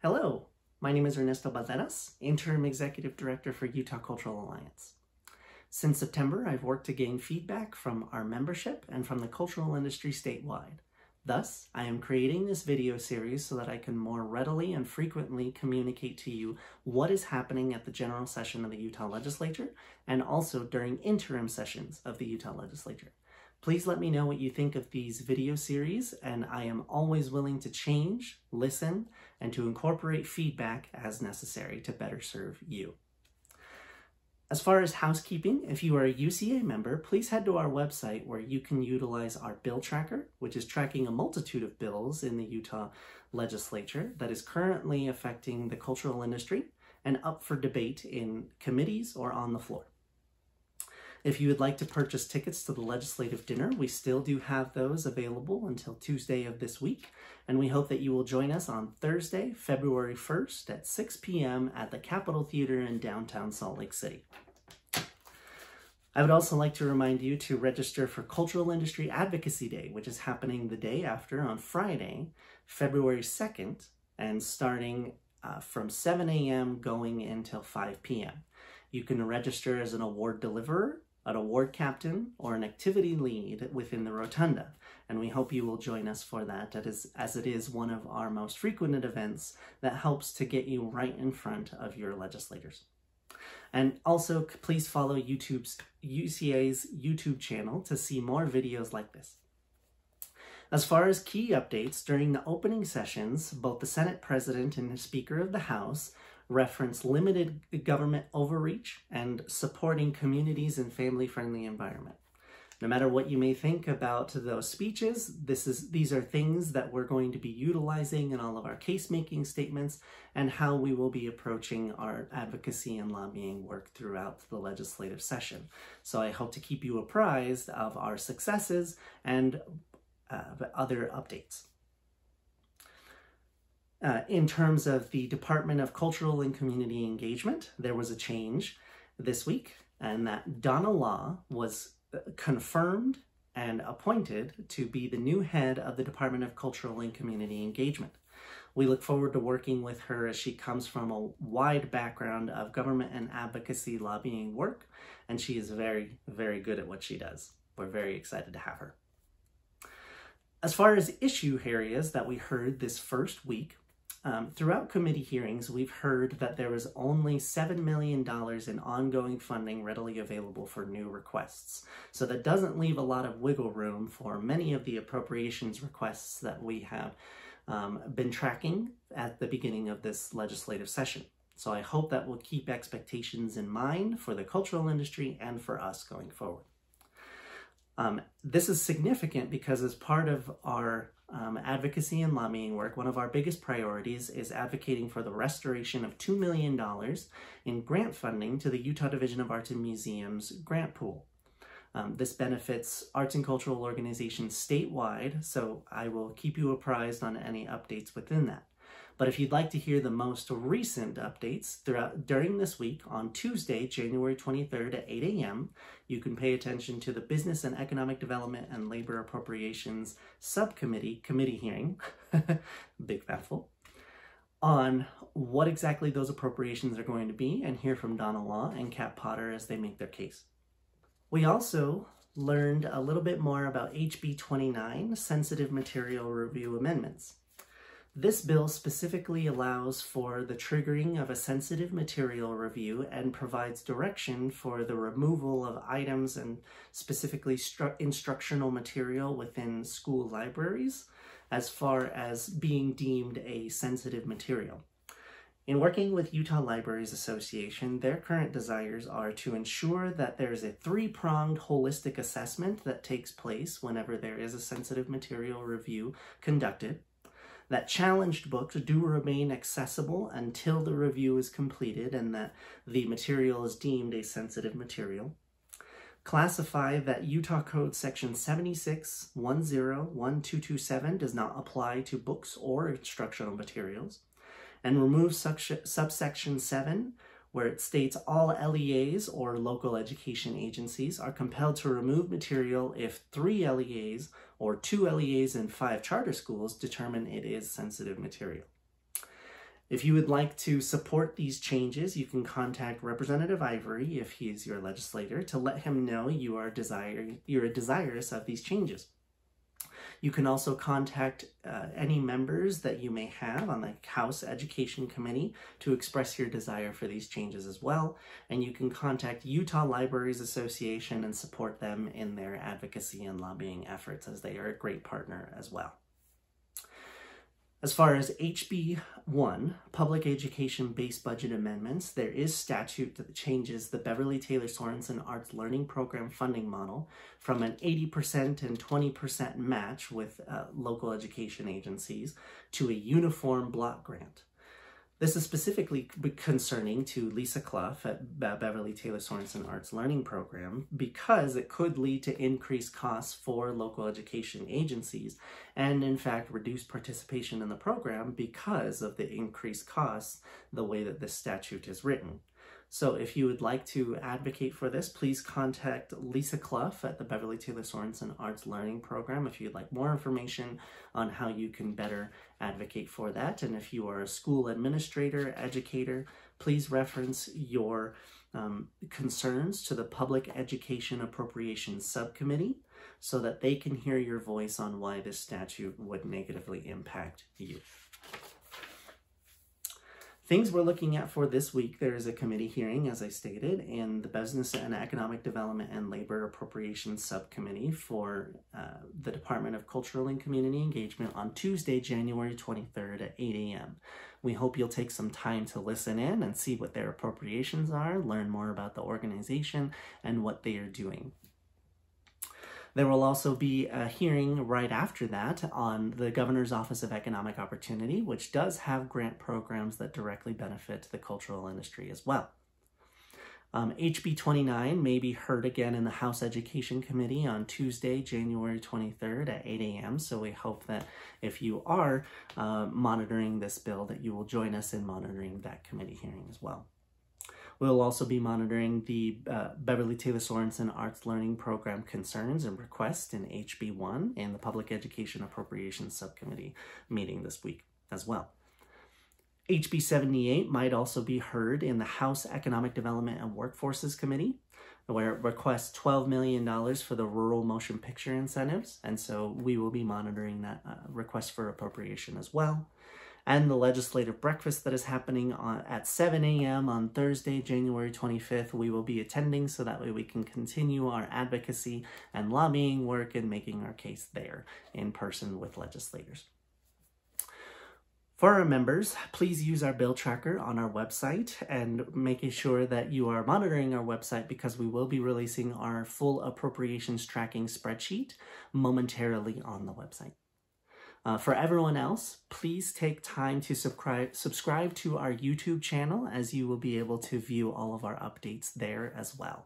Hello, my name is Ernesto Balderas, Interim Executive Director for Utah Cultural Alliance. Since September, I've worked to gain feedback from our membership and from the cultural industry statewide. Thus, I am creating this video series so that I can more readily and frequently communicate to you what is happening at the general session of the Utah Legislature and also during interim sessions of the Utah Legislature. Please let me know what you think of these video series, and I am always willing to change, listen, and to incorporate feedback as necessary to better serve you. As far as housekeeping, if you are a UCA member, please head to our website where you can utilize our bill tracker, which is tracking a multitude of bills in the Utah Legislature that is currently affecting the cultural industry and up for debate in committees or on the floor. If you would like to purchase tickets to the legislative dinner, we still do have those available until Tuesday of this week, and we hope that you will join us on Thursday, February 1st at 6 p.m. at the Capitol Theater in downtown Salt Lake City. I would also like to remind you to register for Cultural Industry Advocacy Day, which is happening the day after on Friday, February 2nd, and starting from 7 a.m. going until 5 p.m. You can register as an award deliverer, an award captain, or an activity lead within the rotunda, and we hope you will join us for that, as it is one of our most frequent events that helps to get you right in front of your legislators. And also, please follow UCA's YouTube channel to see more videos like this. As far as key updates, during the opening sessions, both the Senate President and the Speaker of the House reference limited government overreach and supporting communities and family-friendly environment. No matter what you may think about those speeches, these are things that we're going to be utilizing in all of our case-making statements and how we will be approaching our advocacy and lobbying work throughout the legislative session. So I hope to keep you apprised of our successes and other updates. In terms of the Department of Cultural and Community Engagement, there was a change this week, and that Donna Law was confirmed and appointed to be the new head of the Department of Cultural and Community Engagement. We look forward to working with her as she comes from a wide background of government and advocacy lobbying work, and she is very, very good at what she does. We're very excited to have her. As far as issue areas that we heard this first week, throughout committee hearings, we've heard that there was only $7 million in ongoing funding readily available for new requests. So that doesn't leave a lot of wiggle room for many of the appropriations requests that we have been tracking at the beginning of this legislative session. So I hope that will keep expectations in mind for the cultural industry and for us going forward. This is significant because as part of our advocacy and lobbying work, one of our biggest priorities is advocating for the restoration of $2 million in grant funding to the Utah Division of Arts and Museums grant pool. This benefits arts and cultural organizations statewide, so I will keep you apprised on any updates within that. But if you'd like to hear the most recent updates during this week, on Tuesday, January 23rd at 8 a.m., you can pay attention to the Business and Economic Development and Labor Appropriations Subcommittee committee hearing, big mouthful, on what exactly those appropriations are going to be, and hear from Donna Law and Kat Potter as they make their case. We also learned a little bit more about HB 29, Sensitive Material Review Amendments. This bill specifically allows for the triggering of a sensitive material review and provides direction for the removal of items and specifically instructional material within school libraries as far as being deemed a sensitive material. In working with Utah Libraries Association, their current desires are to ensure that there is a three-pronged holistic assessment that takes place whenever there is a sensitive material review conducted, that challenged books do remain accessible until the review is completed and that the material is deemed a sensitive material. Clarify that Utah Code Section 76.10.1227 does not apply to books or instructional materials. And remove subsection 7, where it states all LEAs or local education agencies are compelled to remove material if 3 LEAs or 2 LEAs and 5 charter schools determine it is sensitive material. If you would like to support these changes, you can contact Representative Ivory, if he is your legislator, to let him know you are desirous of these changes. You can also contact any members that you may have on the House Education Committee to express your desire for these changes as well. And you can contact Utah Libraries Association and support them in their advocacy and lobbying efforts, as they are a great partner as well. As far as HB 1, Public Education Base Budget Amendments, there is statute that changes the Beverly Taylor Sorensen Arts Learning Program funding model from an 80% and 20% match with local education agencies to a uniform block grant. This is specifically concerning to Lisa Clough at Beverly Taylor Sorensen Arts Learning Program because it could lead to increased costs for local education agencies and, in fact, reduce participation in the program because of the increased costs the way that this statute is written. So if you would like to advocate for this, please contact Lisa Clough at the Beverly Taylor Sorensen Arts Learning Program if you'd like more information on how you can better advocate for that. And if you are a school administrator, educator, please reference your concerns to the Public Education Appropriations Subcommittee so that they can hear your voice on why this statute would negatively impact you. Things we're looking at for this week, there is a committee hearing, as I stated, in the Business and Economic Development and Labor Appropriations Subcommittee for the Department of Cultural and Community Engagement on Tuesday, January 23rd at 8 a.m. We hope you'll take some time to listen in and see what their appropriations are, learn more about the organization and what they are doing. There will also be a hearing right after that on the Governor's Office of Economic Opportunity, which does have grant programs that directly benefit the cultural industry as well. HB 29 may be heard again in the House Education Committee on Tuesday, January 23rd at 8 a.m. So we hope that if you are monitoring this bill, that you will join us in monitoring that committee hearing as well. We'll also be monitoring the Beverly Taylor Sorensen Arts Learning Program concerns and requests in HB 1 and the Public Education Appropriations Subcommittee meeting this week as well. HB 78 might also be heard in the House Economic Development and Workforces Committee, where it requests $12 million for the rural motion picture incentives, and so we will be monitoring that request for appropriation as well. And the legislative breakfast that is happening at 7 a.m. on Thursday, January 25th, we will be attending so that way we can continue our advocacy and lobbying work and making our case there in person with legislators. For our members, please use our bill tracker on our website and making sure that you are monitoring our website because we will be releasing our full appropriations tracking spreadsheet momentarily on the website. For everyone else, please take time to subscribe to our YouTube channel as you will be able to view all of our updates there as well.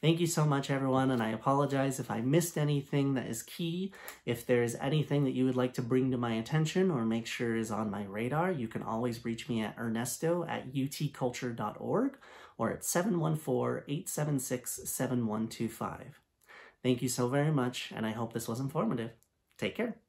Thank you so much, everyone, and I apologize if I missed anything that is key. If there is anything that you would like to bring to my attention or make sure is on my radar, you can always reach me at ernesto@utculture.org or at 714-876-7125. Thank you so very much, and I hope this was informative. Take care.